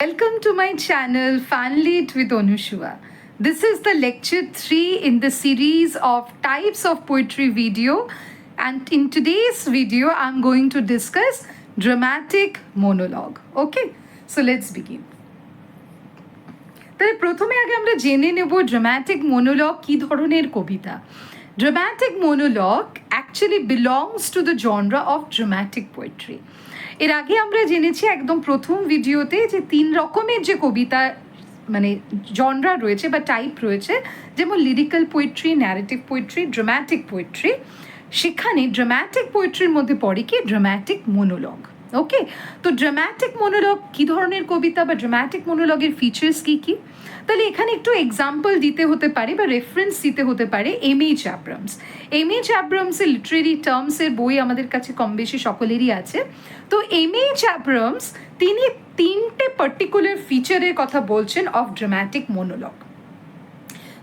Welcome to my channel Fanlit with Onushua. This is the lecture 3 in the series of types of poetry video, and in today's video I'm going to discuss dramatic monologue. Okay, so let's begin. তাহলে প্রথমে আগে আমরা জেনে নেব dramatic monologue কী ধরনের কবিতা। Dramatic monologue actually belongs to the genre of dramatic poetry. এর আগে আমরা জেনেছি একদম প্রথম ভিডিওতে যে 3 রকমের যে কবিতা মানে জনরা রয়েছে বা টাইপ রয়েছে, যেমন lyrical poetry, narrative poetry, dramatic poetry. সেখানে ড্রামাটিক পোয়েট্রির মধ্যে পড়ে কি ড্রামাটিক মোনোলগ। ওকে, তো ড্রামাটিক মোনোলগ কী ধরনের কবিতা বা ড্রামাটিক মোনোলগের ফিচার্স কী কী, তাহলে এখানে একটু এক্সাম্পল দিতে হতে পারে বা রেফারেন্স দিতে হতে পারে এমএইচ অ্যাব্রামস। এমএইচ অ্যাব্রামসের লিটারেরি টার্মসের বই আমাদের কাছে কম বেশি সকলেরই আছে। তো এমএইচ অ্যাব্রামস তিনি 3টে পার্টিকুলার ফিচারের কথা বলছেন অফ ড্রামাটিক মোনোলগ।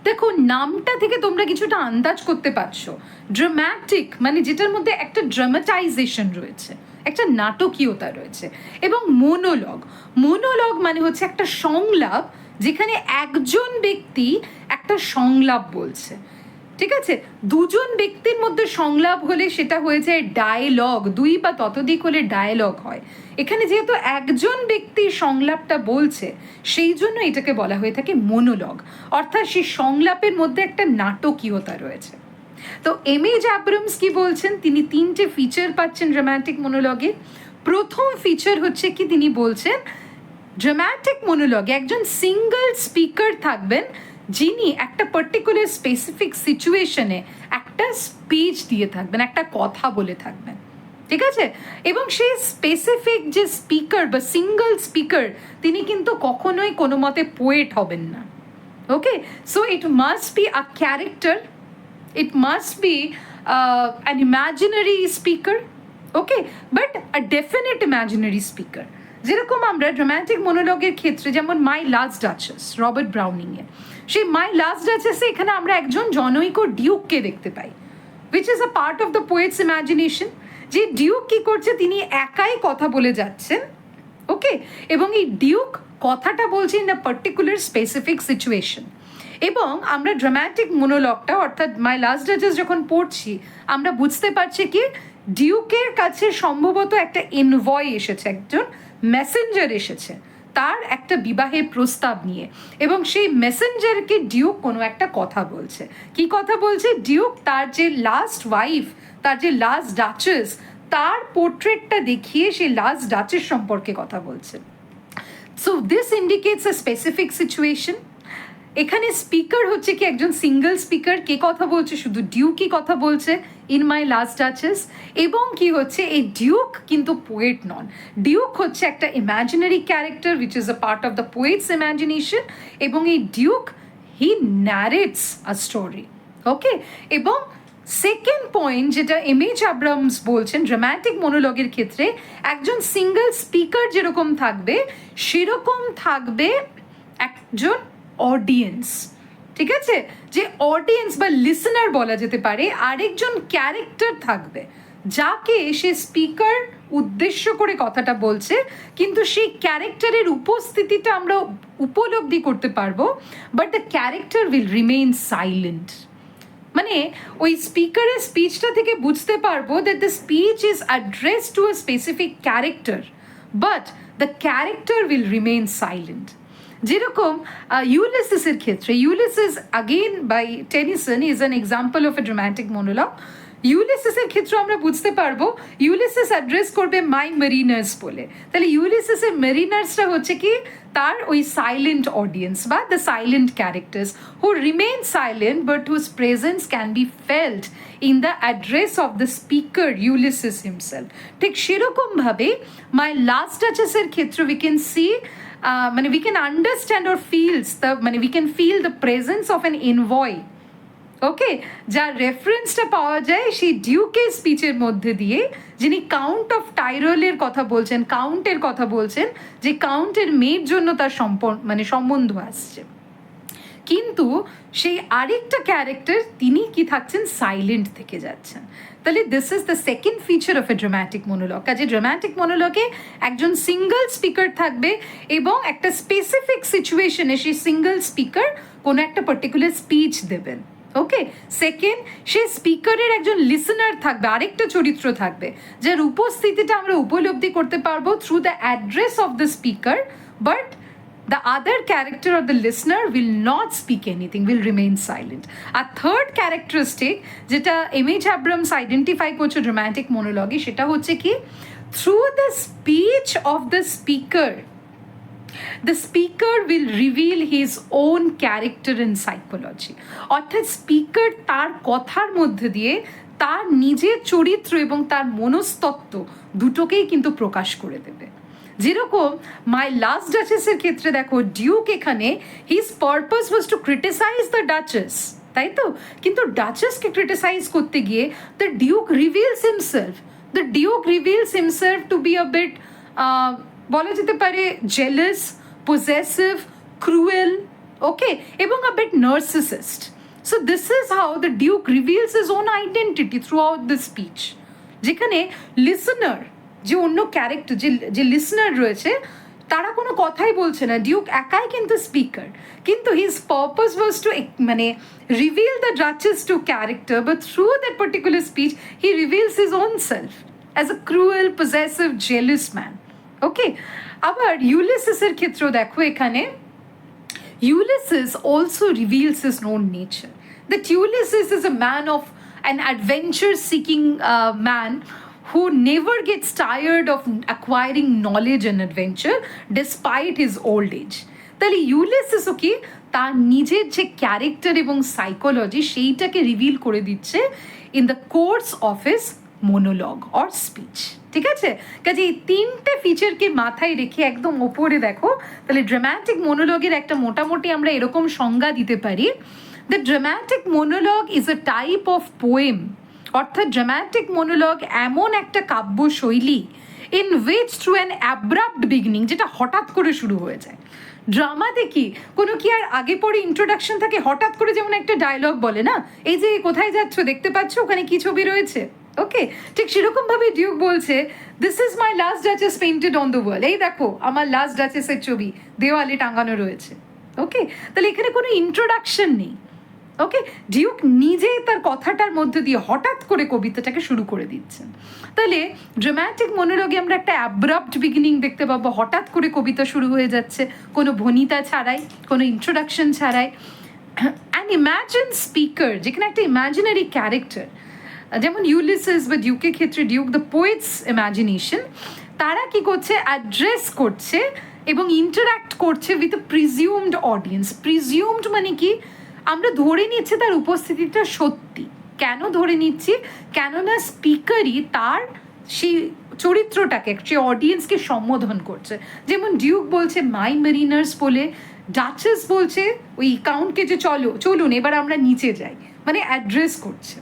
দেখো, নামটা থেকে তোমরা কিছুটা আন্দাজ করতে পারছো। ড্রামাটিক মানে যেটার মধ্যে একটা ড্রামাটাইজেশন রয়েছে, একটা নাটকীয়তা রয়েছে, এবং মোনোলগ মোনোলগ মানে হচ্ছে একটা সংলাপ যেখানে একজন ব্যক্তি একটা সংলাপ বলছে। ঠিক আছে, দুজন ব্যক্তির মধ্যে সংলাপ হলে সেটা হয়ে যায় ডায়লগ, 2 বা ততোধিক হলে ডায়লগ হয়। এখানে যেহেতু একজন ব্যক্তি সংলাপটা বলছে সেই জন্য এটাকে বলা হয়ে থাকে মোনোলগ, অর্থাৎ সেই সংলাপের মধ্যে একটা নাটকীয়তা রয়েছে। তো এমএইচ অ্যাব্রামস কি বলছেন, তিনি 3টে ফিচার পাচ্ছেন ড্রামাটিক মোনোলগে। প্রথম ফিচার হচ্ছে কি, তিনি বলছেন ড্রামাটিক মোনোলগে একজন সিঙ্গল স্পিকার থাকবেন যিনি একটা পার্টিকুলার স্পেসিফিক সিচুয়েশনে একটা স্পিচ দিয়ে থাকবেন, একটা কথা বলে থাকবেন। ঠিক আছে, এবং সেই স্পেসিফিক যে স্পিকার বা সিঙ্গল স্পিকার তিনি কিন্তু কখনোই কোনো মতে পোয়েট হবেন না। Okay, so it must be a character, it must be an imaginary speaker, okay, but a definite imaginary speaker. যেরকম আমরা ড্রামাটিক মোনোলগের ক্ষেত্রে যেমন মাই লাস্ট ডাচেস রবার্ট ব্রাউনিংয়ের, সেই মাই লাস্ট ডাচেসে এখানে আমরা একজন জনৈক ডিউককে দেখতে পাই, which is a part of the poet's imagination। যে ডিউক কী করছে, তিনি একাই কথা বলে যাচ্ছেন। ওকে, এবং এই ডিউক কথাটা বলছে in a particular specific situation. এবং আমরা ড্রামাটিক মোনোলগটা অর্থাৎ মাই লাস্ট ডাচেস যখন পড়ছি আমরা বুঝতে পারছি কি ডিউকের কাছে সম্ভবত একটা এনভয় এসেছে, একজন মেসেঞ্জার এসেছে তার একটা বিবাহের প্রস্তাব নিয়ে, এবং সেই মেসেঞ্জারকে ডিউক কোনো একটা কথা বলছে। কি কথা বলছে, ডিউক তার যে লাস্ট ওয়াইফ, তার যে লাস্ট ডাচেস, তার পোর্ট্রেটটা দেখিয়ে সেই লাস্ট ডাচেস সম্পর্কে কথা বলছে। So this indicates a specific situation. এখানে স্পিকার হচ্ছে কি একজন সিঙ্গল স্পিকার, কে কথা বলছে, শুধু ডিউকই কথা বলছে ইন মাই লাস্ট ডাচেস। এবং কি হচ্ছে, এই ডিউক কিন্তু পোয়েট নন, ডিউক হচ্ছে একটা imaginary character which is a part of the poet's imagination, এবং এই duke he narrates a story. Okay, এবং সেকেন্ড পয়েন্ট যেটা এমএইচ অ্যাব্রামস বলছেন ড্রামাটিক মোনোলগের ক্ষেত্রে, একজন সিঙ্গল স্পিকার যেরকম থাকবে সেরকম থাকবে একজন অডিয়েন্স। ঠিক আছে, যে অডিয়েন্স বা লিসনার বলা যেতে পারে, আরেকজন ক্যারেক্টার থাকবে যাকে সে স্পিকার উদ্দেশ্য করে কথাটা বলছে, কিন্তু সেই ক্যারেক্টারের উপস্থিতিটা আমরা উপলব্ধি করতে পারবো, but the character will remain silent. মানে ওই স্পিকারের স্পিচটা থেকে বুঝতে পারবো that the speech is address to a specific character, but the character will remain silent. যেরকম ইউলিসিসের ক্ষেত্রে, Ulysses again by Tennyson is an example of a dramatic monologue. ইউলিসিসের ক্ষেত্রে আমরা বুঝতে পারবো ইউলিসিস অ্যাড্রেস করবে মাই মেরিনার্স বলে, তাহলে ইউলিসিসের মেরিনার্সটা হচ্ছে কি তার ওই সাইলেন্ট অডিয়েন্স বা the silent characters who remain silent but whose presence can be felt in the address of the speaker Ulysses himself. ঠিক সেরকমভাবে মাই লাস্ট ডাচেসের ক্ষেত্রে উই ক্যান সি মানে we can understand or feels the মানে we can feel the presence of an envoy। ওকে, যার রেফারেন্সটা পাওয়া যায় সেই ডিউকের স্পিচের মধ্যে দিয়ে, যিনি কাউন্ট অফ টাইরোলের কথা বলছেন, কাউন্টের কথা বলছেন, যে কাউন্টের মেয়ের জন্য তার সম্বন্ধ আসছে। কিন্তু সেই আরেকটা ক্যারেক্টার তিনি কি থাকছেন, সাইলেন্ট থেকে যাচ্ছেন। তাহলে this is the second feature of a dramatic monologue. কাজে ড্রামাটিক মনোলগে একজন সিঙ্গল স্পিকার থাকবে এবং একটা স্পেসিফিক সিচুয়েশনে সেই সিঙ্গল স্পিকার কোনো একটা পার্টিকুলার স্পিচ দেবেন। ওকে, সেকেন্ড, সেই স্পিকারের একজন লিসনার থাকবে, আরেকটা চরিত্র থাকবে যার উপস্থিতিটা আমরা উপলব্ধি করতে পারবো through the address of the speaker, but the other character or the listener will not speak anything, will remain silent. A third characteristic যেটা এমএইচ অ্যাব্রামস আইডেন্টিফাই করছে ড্রামাটিক মনোলগে, সেটা হচ্ছে কি through the speech of the speaker will reveal his own character and psychology. অর্থাৎ speaker তার কথার মধ্যে দিয়ে তার নিজের চরিত্র এবং তার মনস্তত্ত্ব দুটোকেই কিন্তু প্রকাশ করে দেবে। যেরকম মাই লাস্ট ডাচেসের ক্ষেত্রে দেখো, ডিউক এখানে his purpose was to criticise the duchess, তাই তো? কিন্তু ডাচেসকে ক্রিটিসাইজ করতে গিয়ে the duke reveals himself to be a bit, বলা যেতে পারে জেলাস, পজেসিভ, ক্রুয়েল, ওকে, এবং a bit narcissist. So this is how the duke reveals his own identity throughout the speech, যেখানে লিসনার, যে অন্য character, যে listener রয়েছে তারা কোনো কথাই বলছে না, ডিউক একাই কিন্তু স্পিকার, কিন্তু হিজ পারপাস ওয়াজ টু মানে reveal the duchess to character, but through that particular speech he reveals his own self as a cruel, possessive, jealous man. Okay, আবার ইউলিসিসের ক্ষেত্রেও দেখো, এখানে Ulysses also reveals his own nature, that Ulysses is a man of an adventure-seeking man who never gets tired of acquiring knowledge and adventure despite his old age. তাহলে ইউলিসিসও কি তার নিজের যে ক্যারেক্টার এবং সাইকোলজি সেইটাকে রিভিল করে দিচ্ছে in the course of his মোনোলগ or speech. ঠিক আছে, কাজে এই তিনটে ফিচারকে মাথায় রেখে একদম ওপরে দেখো, তাহলে ড্রামাটিক মোনোলগের একটা মোটামুটি আমরা এরকম সংজ্ঞা দিতে পারি, the dramatic মোনোলগ is a type of poem, অর্থাৎ ড্রামাটিক মোনোলগ এমন একটা কাব্য শৈলী in which through an abrupt beginning, যেটা হঠাৎ করে শুরু হয়ে যায়। ড্রামাতে কি কোনো কি আর আগে পরে ইন্ট্রোডাকশন থাকে? হঠাৎ করে যেমন একটা ডায়লগ বলে না, এই যে কোথায় যাচ্ছ, দেখতে পাচ্ছ ওখানে কি ছবি রয়েছে, ওকে, ঠিক সেরকমভাবে ডিউক বলছে this is my last duchess painted on the wall, এই দেখো আমার লাস্ট ডাচেসের ছবি দেওয়ালে টাঙানো রয়েছে। ওকে, তাহলে এখানে কোনো ইন্ট্রোডাকশন নেই। ওকে, ডিউক নিজেই তার কথাটার মধ্যে দিয়ে হঠাৎ করে কবিতাটাকে শুরু করে দিচ্ছেন। তাহলে ড্রামাটিক মনোলগে আমরা একটা অ্যাব্রাপ্ট বিগিনিং দেখতে পাবো, হঠাৎ করে কবিতা শুরু হয়ে যাচ্ছে কোনো ভনিতা ছাড়াই, কোনো ইন্ট্রোডাকশন ছাড়াই। অ্যান্ড ইম্যাজিন স্পিকার, যেখানে একটা ইমাজিনারি ক্যারেক্টার, যেমন ইউলিসিস বা ডিউকের ক্ষেত্রে ডিউক দ্য পোয়েটস ইমাজিনেশন, তারা কি করছে, অ্যাড্রেস করছে এবং ইন্টারাক্ট করছে with a presumed audience. Presumed মানে কি, আমরা ধরে নিচ্ছি তার উপস্থিতিটা সত্যি। কেন ধরে নিচ্ছি? কেননা স্পিকারই তার সেই চরিত্রটাকে, সেই অডিয়েন্সকে সম্বোধন করছে। যেমন ডিউক বলছে মাই মেরিনার্স বলে, ডাচেস বলছে ওই কাউন্টকে যে চলুন এবার আমরা নিচে যাই, মানে অ্যাড্রেস করছে।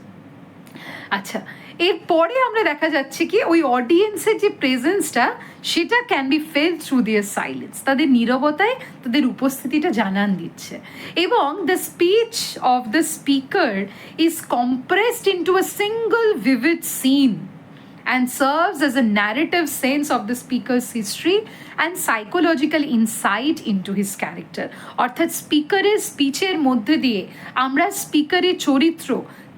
আচ্ছা, এরপরে আমরা দেখা যাচ্ছে কি ওই অডিয়েন্সের যে প্রেজেন্সটা সেটা can be fell through their silence, তাদের নীরবতায় তাদের উপস্থিতিটা জানান দিচ্ছে। এবং the speech of the speaker is compressed into a single vivid scene and serves as a narrative sense of the speaker's history and psychological insight into his character. অর্থাৎ স্পিকারের স্পিচের মধ্যে দিয়ে আমরা স্পিকারের চরিত্র,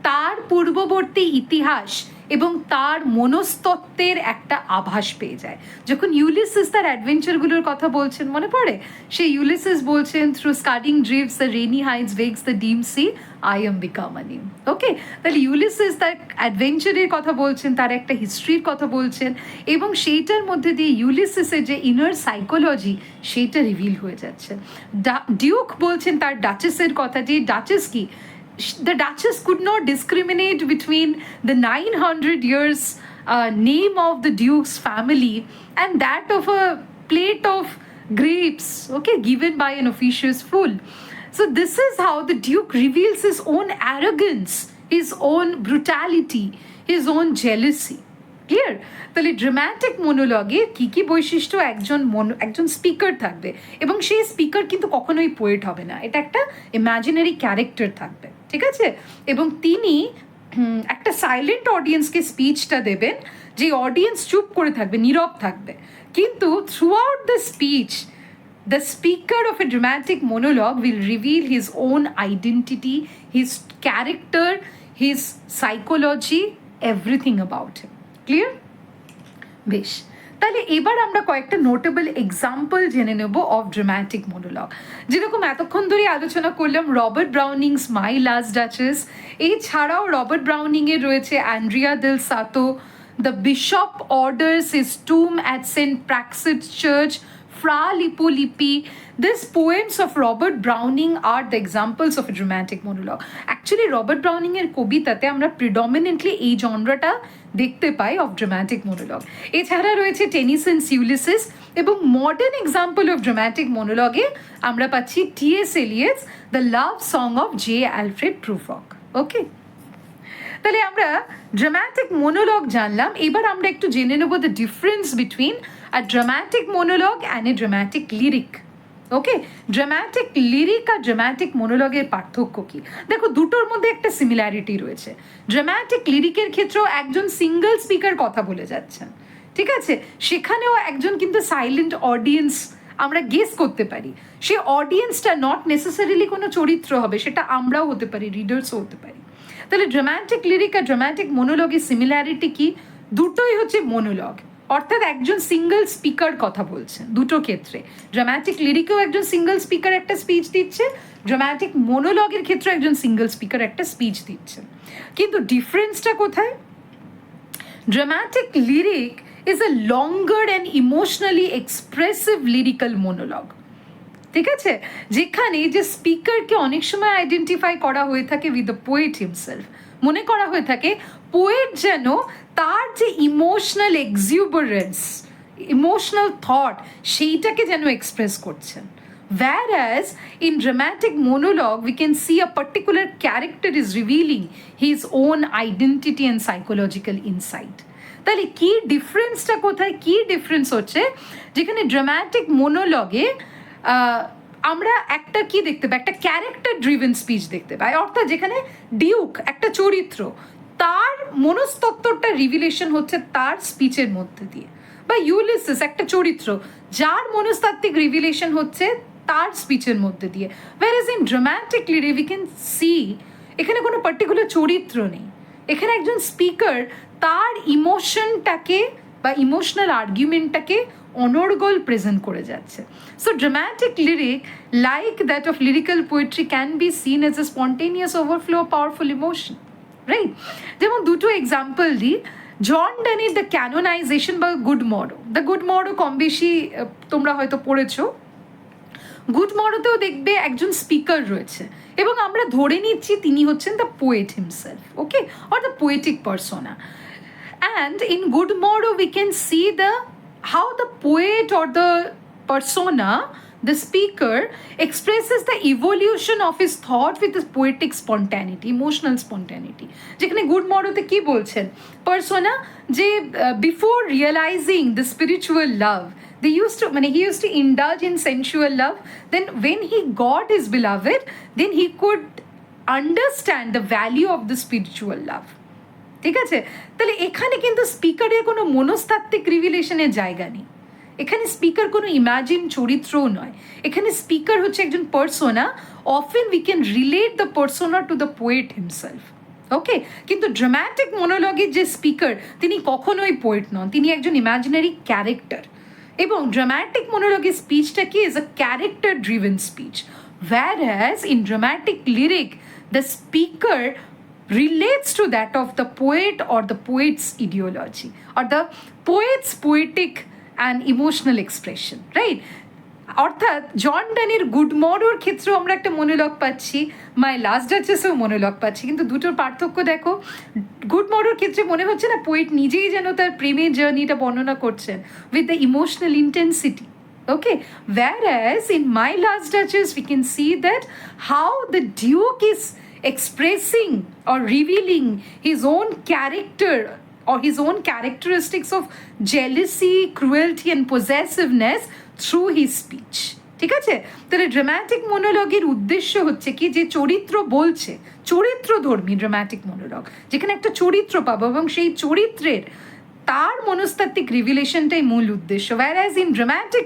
তার পূর্ববর্তী ইতিহাস এবং তার মনস্তত্ত্বের একটা আভাস পেয়ে যায়। যখন ইউলিসিস তার অ্যাডভেঞ্চারগুলোর কথা বলছেন, মনে পড়ে সেই ইউলিসিস বলছেন through scudding drifts the rainy heights wakes the dim sea I am become a name. Okay, তাহলে ইউলিসিস তার অ্যাডভেঞ্চারের কথা বলছেন, তার একটা হিস্ট্রির কথা বলছেন, এবং সেইটার মধ্যে দিয়ে ইউলিসিসের যে ইনার সাইকোলজি সেইটা রিভিল হয়ে যাচ্ছে। ডিউক বলছেন তার ডাচেসের কথা, যে ডাচেস কি, the Duchess could not discriminate between the 900 years name of the Duke's family and that of a plate of grapes, okay, given by an officious fool. So this is how the Duke reveals his own arrogance, his own brutality, his own jealousy. Clear? তাহলে dramatic মনোলগে কী কী বৈশিষ্ট্য, একজন speaker থাকবে এবং সেই speaker কিন্তু কখনোই poet হবে না, এটা একটা ইমাজিনারি ক্যারেক্টার থাকবে। ঠিক আছে, এবং তিনি একটা সাইলেন্ট অডিয়েন্সকে স্পিচটা দেবেন, যে অডিয়েন্স চুপ করে থাকবে, নীরব থাকবে, কিন্তু through out the speech the speaker of a dramatic monologue will reveal his own identity, his character, his psychology, everything about him. Clear? বেশ, তাহলে এবার আমরা কয়েকটা নোটেবল এক্সাম্পল জেনে নেব অফ ড্রামাটিক মোনোলগ। যেরকম এতক্ষণ ধরে আলোচনা করলাম Robert Browning's my last duchess, এছাড়াও রবার্ট ব্রাউনিংয়ের রয়েছে Andrea del Sarto, the bishop orders his tomb at Saint Praxed's church, Fra Lippo. These poems of Robert Browning are the examples of a dramatic monologue. Actually, Robert Browning এর কবিতাতে আমরা predominantly এই জনরাটা দেখতে পাই of dramatic monologue. এছাড়া রয়েছে Tennyson's Ulysses, এবং modern example of dramatic মোনোলগে আমরা পাচ্ছি T S. Eliot's the love song of J Alfred Prufrock. Okay, তাহলে আমরা ড্রামাটিক মোনোলগ জানলাম, এবার আমরা একটু জেনে নেব the difference between a dramatic monologue and a dramatic lyric. Okay, dramatic lyric আর ড্রামাটিক মোনোলগের পার্থক্য কি? দেখো, দুটোর মধ্যে একটা সিমিলারিটি রয়েছে। ড্রামাটিক লিরিকের ক্ষেত্রেও একজন সিঙ্গল স্পিকার কথা বলে যাচ্ছেন, ঠিক আছে, সেখানেও একজন কিন্তু সাইলেন্ট অডিয়েন্স আমরা গেস করতে পারি। সে অডিয়েন্সটা নট নেসেসারিলি কোনো চরিত্র হবে, সেটা আমরাও হতে পারি, রিডার্সও হতে পারি। তাহলে ড্রামাটিক লিরিক আর ড্রামাটিক মোনোলগের সিমিলারিটি কি? দুটোই হচ্ছে মোনোলগ, অর্থাৎ একজন সিঙ্গল স্পিকার কথা বলছেন দুটো ক্ষেত্রে। ড্রামাটিক লিরিকেও একজন সিঙ্গল স্পিকার একটা স্পিচ দিচ্ছে, ড্রামাটিক মোনোলগের ক্ষেত্রে একজন সিঙ্গল স্পিকার একটা স্পিচ দিচ্ছেন। কিন্তু ডিফারেন্সটা কোথায়? Dramatic lyric is a longer and emotionally expressive lyrical মোনোলগ, ঠিক আছে, যেখানে যে স্পিকারকে অনেক সময় আইডেন্টিফাই করা হয়ে থাকে উইথ দ্য পোয়েট হিমসেলফ। মনে করা হয়ে থাকে পোয়েট যেন তার যে ইমোশনাল এক্সিউবারেন্স, ইমোশনাল থট, সেইটাকে যেন এক্সপ্রেস করছেন। Whereas in dramatic monologue we can see a particular character is revealing his own identity and psychological insight. তাহলে কি ডিফারেন্সটা কোথায়? কি ডিফারেন্স হচ্ছে, যেখানে ড্রামাটিক মোনোলগে আমরা একটা কি দেখতে পাই, একটা ক্যারেক্টার ড্রিভেন স্পিচ দেখতে পাই, অর্থাৎ যেখানে ডিউক একটা চরিত্র, তার মনস্তত্ত্বটা রিভিলেশন হচ্ছে তার স্পিচের মধ্যে দিয়ে, বা ইউলিসিস একটা চরিত্র যার মনস্তাত্ত্বিক রিভিলেশন হচ্ছে তার স্পিচের মধ্যে দিয়ে। whereas in dramatic lyric we can see এখানে কোনো পার্টিকুলার চরিত্র নেই, এখানে একজন স্পিকার তার ইমোশনটাকে বা ইমোশনাল আর্গুমেন্টটাকে অনর্গল প্রেজেন্ট করে যাচ্ছে। So dramatic lyric like that of lyrical poetry can be seen as a spontaneous overflow of powerful emotion, right? যেমন দুটো এক্সাম্পল দিই, জন ডেনির দ্য ক্যানোনাইজেশন বা good morrow. The good morrow কম বেশি তোমরা হয়তো পড়েছো। গুড মরোতেও দেখবে একজন স্পিকার রয়েছে এবং আমরা ধরে নিচ্ছি তিনি হচ্ছেন the poet himself, okay, or the poetic persona. And in Good Morrow we can see how the poet or the persona, the speaker, expresses the evolution of his thought with his poetic spontaneity, emotional spontaneity. যেখানে good মরোতে কি বলছেন, persona যে before realising the spiritual love he used to indulge in sensual love, then when he got his beloved, then he could understand the value of the spiritual love, ঠিক আছে? তাহলে এখানে কিন্তু স্পিকারের কোনো মনস্তাত্ত্বিক রিভিলেশনের জায়গা নেই, এখানে স্পিকার কোনো ইমাজিন চরিত্রও নয়, এখানে স্পিকার হচ্ছে একজন persona. Often we can relate the persona to the poet himself, okay. কিন্তু ড্রামাটিক মোনোলগের যে স্পিকার তিনি কখনোই পোয়েট নন, তিনি একজন ইমাজিনারি ক্যারেক্টার। এবং ড্রামাটিক মোনোলগের স্পিচটা কি is a character driven speech, whereas in dramatic lyric the speaker relates to that of the poet or the poet's ideology or the poet's poetic and emotional expression, right? অর্থাৎ জন ডেনির good মরোর ক্ষেত্রেও আমরা একটা monologue পাচ্ছি, মাই last ডাচেসেও monologue পাচ্ছি, কিন্তু দুটোর পার্থক্য দেখো। গুড মরোর ক্ষেত্রে মনে হচ্ছে না পোয়েট নিজেই যেন তার প্রেমের জার্নিটা বর্ণনা করছেন with the emotional intensity, okay, whereas in my last duchess we can see that how the duke is expressing or revealing his own character or his own characteristics of jealousy, cruelty and possessiveness through his speech, ঠিক আছে? তাহলে dramatic মনোলগের উদ্দেশ্য হচ্ছে কি, যে চরিত্র বলছে, চরিত্রধর্মী dramatic monologue, যেখানে একটা চরিত্র পাবো এবং সেই চরিত্রের তার মনস্তাত্ত্বিক রিভিলেশনটাই মূল উদ্দেশ্য। whereas in dramatic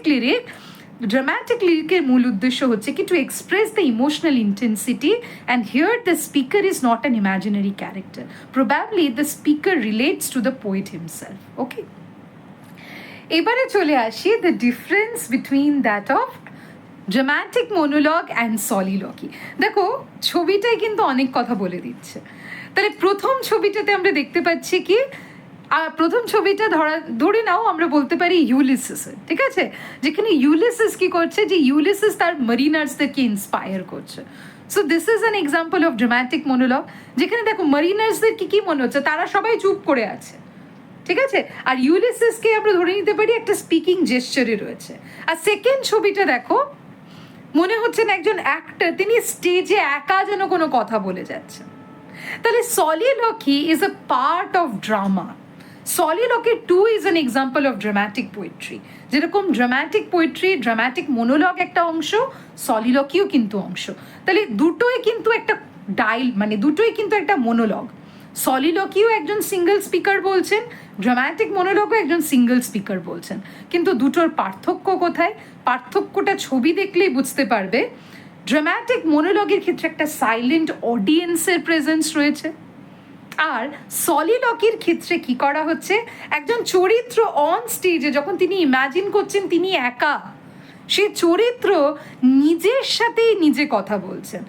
লিরিকের মূল উদ্দেশ্য হচ্ছে কি, to express the emotional intensity, and here the speaker is not an imaginary character, probably the speaker relates to the poet himself. Okay, এবারে চলে আসি the difference between that of dramatic monologue and soliloquy. দেখো, ছবিটাই কিন্তু অনেক কথা বলে দিচ্ছে। তাহলে প্রথম ছবিটাতে আমরা দেখতে পাচ্ছি কি, প্রথম ছবিটা ধরে নাও আমরা বলতে পারি ইউলিসিসের, ঠিক আছে? যেখানে ইউলিসিস কি করছে, যে ইউলিসিস তার মারিনার্সদেরকে ইন্সপায়ার করছে। So this is an example of dramatic মোনোলগ, যেখানে দেখো মারিনার্সদের কি মনে হচ্ছে, তারা সবাই চুপ করে আছে, ঠিক আছে? আর ইউলিসিসকে আমরা ধরে নিতে পারি একটা স্পিকিং জেস্চারে রয়েছে। আর সেকেন্ড ছবিটা দেখো, মনে হচ্ছেন একজন অ্যাক্টর, তিনি স্টেজে একা যেন কোনো কথা বলে যাচ্ছেন। তাহলে soliloquy is a part of drama. Soliloquy too is an example of dramatic poetry. যেরকম ড্রামাটিক পোয়েট্রি, ড্রামাটিক মোনোলগ একটা অংশ, সলিলকিও কিন্তু অংশ। তাহলে দুটোই কিন্তু একটা দুটোই কিন্তু একটা মোনোলগ। সলিলকিও একজন সিঙ্গেল স্পিকার বলছেন, ড্রামাটিক মোনোলগও একজন সিঙ্গেল স্পিকার বলছেন। কিন্তু দুটোর পার্থক্য কোথায়? পার্থক্যটা ছবি দেখলেই বুঝতে পারবে। ড্রামাটিক মোনোলগের ক্ষেত্রে একটা সাইলেন্ট অডিয়েন্সের প্রেজেন্স রয়েছে, আর সলিলকির ক্ষেত্রে কি করা হচ্ছে, একজন চরিত্র অন স্টেজে যখন তিনি ইমাজিন করছেন তিনি একা, সে চরিত্র নিজের সাথেই নিজে কথা বলছেন,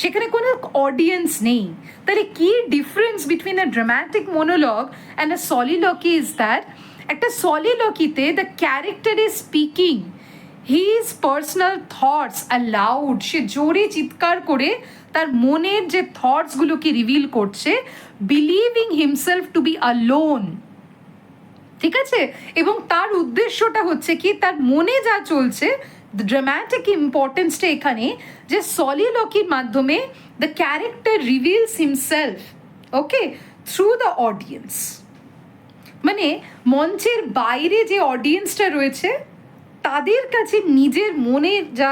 সেখানে কোনো অডিয়েন্স নেই। তাহলে কি difference between a dramatic monologue and a soliloquy is that, একটা সলিলকিতে the character is speaking his personal thoughts aloud, সে জোরে চিৎকার করে তার মনের যে থটসগুলোকে রিভিল করছে, believing himself to be alone, ঠিক আছে? এবং তার উদ্দেশ্যটা হচ্ছে কি, তার মনে যা চলছে, ড্রামাটিক ইম্পর্টেন্সটা এখানে, যে সলিলকির মাধ্যমে the character reveals himself, okay, through the audience. মানে মঞ্চের বাইরে যে অডিয়েন্সটা রয়েছে তাদের কাছে নিজের মনের যা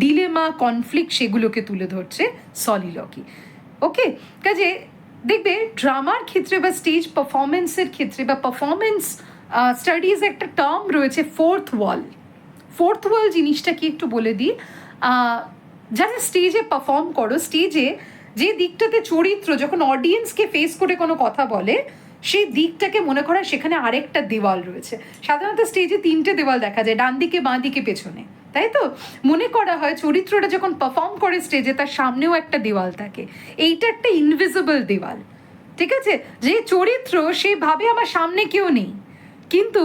ডিলেমা, কনফ্লিক্ট, সেগুলোকে তুলে ধরছে সলিলকি। ওকে, কাজে দেখবে ড্রামার ক্ষেত্রে বা স্টেজ পারফরমেন্সের ক্ষেত্রে বা পারফরমেন্স স্টাডিজ একটা টার্ম রয়েছে, ফোর্থ ওয়াল। ফোর্থ ওয়াল জিনিসটা কি একটু বলে দিই। যারা স্টেজে পারফর্ম করো, স্টেজে যে দিকটাতে চরিত্র যখন অডিয়েন্সকে ফেস করে কোনো কথা বলে, সেই দিকটাকে মনে করা সেখানে আরেকটা দেওয়াল রয়েছে। সাধারণত স্টেজে 3টে দেওয়াল দেখা যায়, ডান দিকে, বাঁ দিকে, পেছনে, তাই তো? মনে করা হয় চরিত্রটা যখন পারফর্ম করে স্টেজে, তার সামনেও একটা দেওয়াল থাকে। এইটা একটা ইনভিজিবল দেওয়াল, ঠিক আছে? যে চরিত্র সে ভাবে আমার সামনে কেউ নেই, কিন্তু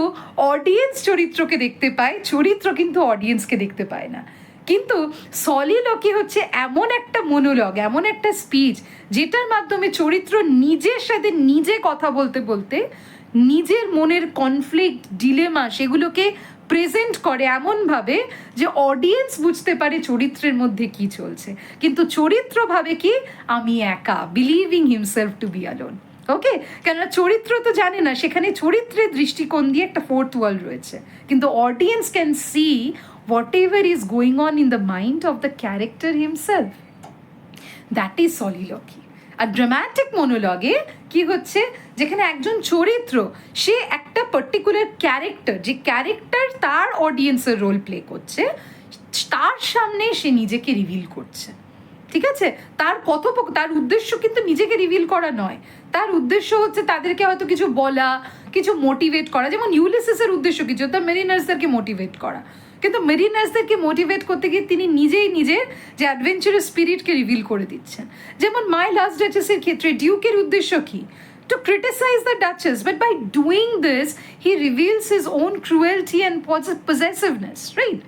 অডিয়েন্স চরিত্রকে দেখতে পায়, চরিত্র কিন্তু অডিয়েন্সকে দেখতে পায় না। কিন্তু সলিলকি হচ্ছে এমন একটা মনোলগ, এমন একটা স্পিচ, যেটার মাধ্যমে চরিত্র নিজের সাথে নিজে কথা বলতে বলতে নিজের মনের কনফ্লিক্ট, ডিলেমা, সেগুলোকে প্রেজেন্ট করে এমনভাবে যে অডিয়েন্স বুঝতে পারে চরিত্রের মধ্যে কি চলছে, কিন্তু চরিত্র ভাবে কি, আমি একা, believing himself to be alone. Okay, কেননা চরিত্র তো জানে না, সেখানে চরিত্রের দৃষ্টিকোণ দিয়ে একটা ফোর্থ ওয়াল রয়েছে, কিন্তু audience can see whatever is going on in the mind of the character himself. That is soliloquy. আর ড্রামাটিক মোনোলগে কি হচ্ছে, যেখানে একজন চরিত্র সে একটা পার্টিকুলার ক্যারেক্টার, যে ক্যারেক্টার তার অডিয়েন্সের রোল প্লে করছে, তার সামনে সে নিজেকে রিভিল করছে, ঠিক আছে? তার উদ্দেশ্য কিন্তু নিজেকে রিভিল করা নয়, তার উদ্দেশ্য হচ্ছে তাদেরকে হয়তো কিছু বলা, কিছু মোটিভেট করা। যেমন ইউলিসিসের উদ্দেশ্য কিছু, দ্য মেরিনার্সদেরকে মোটিভেট করা, কিন্তু মেরিনার্সদেরকে মোটিভেট করতে গিয়ে তিনি নিজেই নিজের যে অ্যাডভেঞ্চারাস স্পিরিটকে রিভিল করে দিচ্ছেন। যেমন মাই লাস্ট ডাচেসের ক্ষেত্রে ডিউকের উদ্দেশ্য কি, to criticize the Duchess, but by doing this, he reveals his own cruelty and possessiveness, right?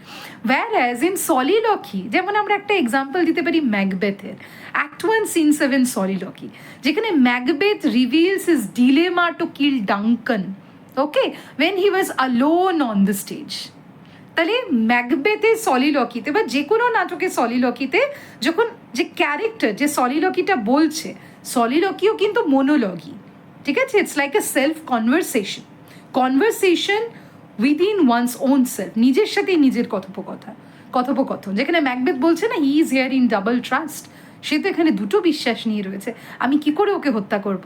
Whereas in soliloquy, যেমন আমরা একটা এক্সাম্পল দিতে পারি ম্যাকবেথের, Act 1, Scene 7 soliloquy, যেখানে Macbeth reveals his dilemma to kill Duncan, okay, when he was alone on the stage. তাহলে ম্যাকবেথের সলিলকিতে বা যে কোনো নাটকের সলিলকিতে যখন যে ক্যারেক্টার যে সলিলকিটা বলছে, সলিলকিও কিন্তু মোনোলগই, ঠিক আছে? It's like a self conversation within one's own self, নিজের সাথে নিজের কথোপকথন। কথোপকথন, যেখানে ম্যাকবেথ বলছে না he is here in double trust, সে তো এখানে দুটো বিশ্বাস নিয়ে রয়েছে, আমি কি করে ওকে হত্যা করব।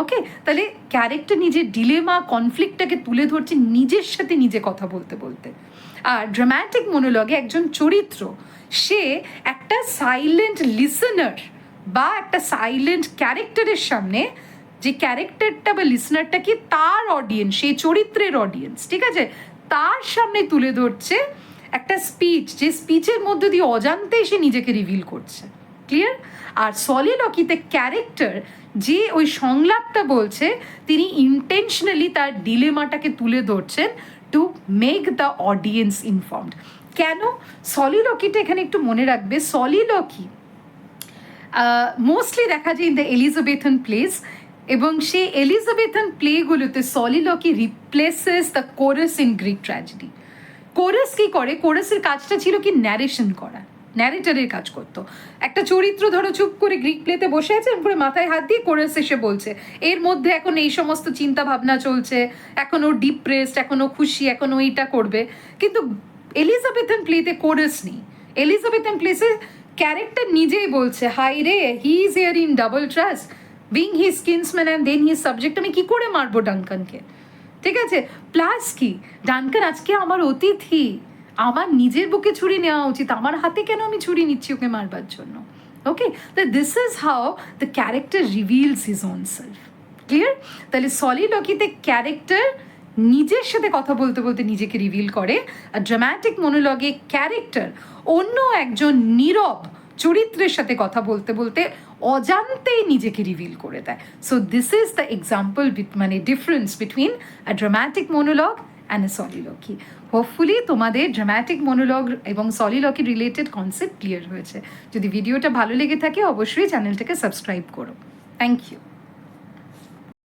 ওকে, তাহলে ক্যারেক্টার নিজের ডিলেমা কনফ্লিক্টটাকে তুলে ধরছে নিজের সাথে নিজে কথা বলতে বলতে। আর ড্রামাটিক মোনোলগে একজন চরিত্র সে একটা সাইলেন্ট লিসনার বা একটা সাইলেন্ট ক্যারেক্টারের সামনে, যে ক্যারেক্টারটা বা লিসনারটা কি তার অডিয়েন্স, সেই চরিত্রের অডিয়েন্স, ঠিক আছে, তার সামনে তুলে ধরছে একটা স্পিচ, যে স্পিচের মধ্যে দিয়ে অজান্তেই সে নিজেকে রিভিল করছে। ক্লিয়ার? আর সলিলকিতে ক্যারেক্টার যে ওই সংলাপটা বলছে তিনি ইন্টেনশনালি তার ডিলেমাটাকে তুলে ধরছেন to make the audience informed. কেন সলিলকিটা এখানে একটু মনে রাখবে, সলিলকি মোস্টলি দেখা যায় ইন দ্য এলিজাবেথান প্লেস, এবং সেই এলিজাবেথান প্লেগুলোতে soliloquy replaces the chorus in Greek tragedy. Chorus কি করে, কোরাসের কাজটা ছিল কি ন্যারেশন করা, ন্যারেটারের কাজ করতো। একটা চরিত্র ধরো চুপ করে গ্রিক প্লেতে বসে আছে, করে মাথায় হাত দিয়ে কোরাস এসে বলছে, এর মধ্যে এখন এই সমস্ত চিন্তা ভাবনা চলছে, এখন ও ডিপ্রেসড, এখন ও খুশি, এখন ও এইটা করবে। কিন্তু এলিজাবেথান প্লেতে কোরাস নেই। এলিজাবেথান প্লেসে ক্যারেক্টার নিজেই বলছে, হাই রে, he is here in double trust, being his kinsman and then his subject, আমি কি করে মারবো ডানকানকে, ঠিক আছে। প্লাস কি, ডানকান আজকে আমার অতিথি, আমার নিজের বুকে ছুরি নেওয়া উচিত, আমার হাতে কেন আমি ছুরি নিচ্ছি ওকে মারবার জন্য। ওকে, তো this is how the character reveals his own self. Clear? তাহলে সলিলকিতে ক্যারেক্টার নিজের সাথে কথা বলতে বলতে নিজেকে রিভিল করে, আর ড্রামাটিক মোনোলগে ক্যারেক্টার অন্য একজন নীরব চরিত্রের সাথে কথা বলতে বলতে অজান্তেই নিজেকে রিভিল করে দেয়। So this is the example, মানে difference between a dramatic monologue and a soliloquy. Hopefully তোমাদের ড্রামাটিক মোনোলগ এবং সলিলকি রিলেটেড কনসেপ্ট ক্লিয়ার হয়েছে। যদি ভিডিওটা ভালো লেগে থাকে অবশ্যই চ্যানেলটাকে সাবস্ক্রাইব করো। Thank you.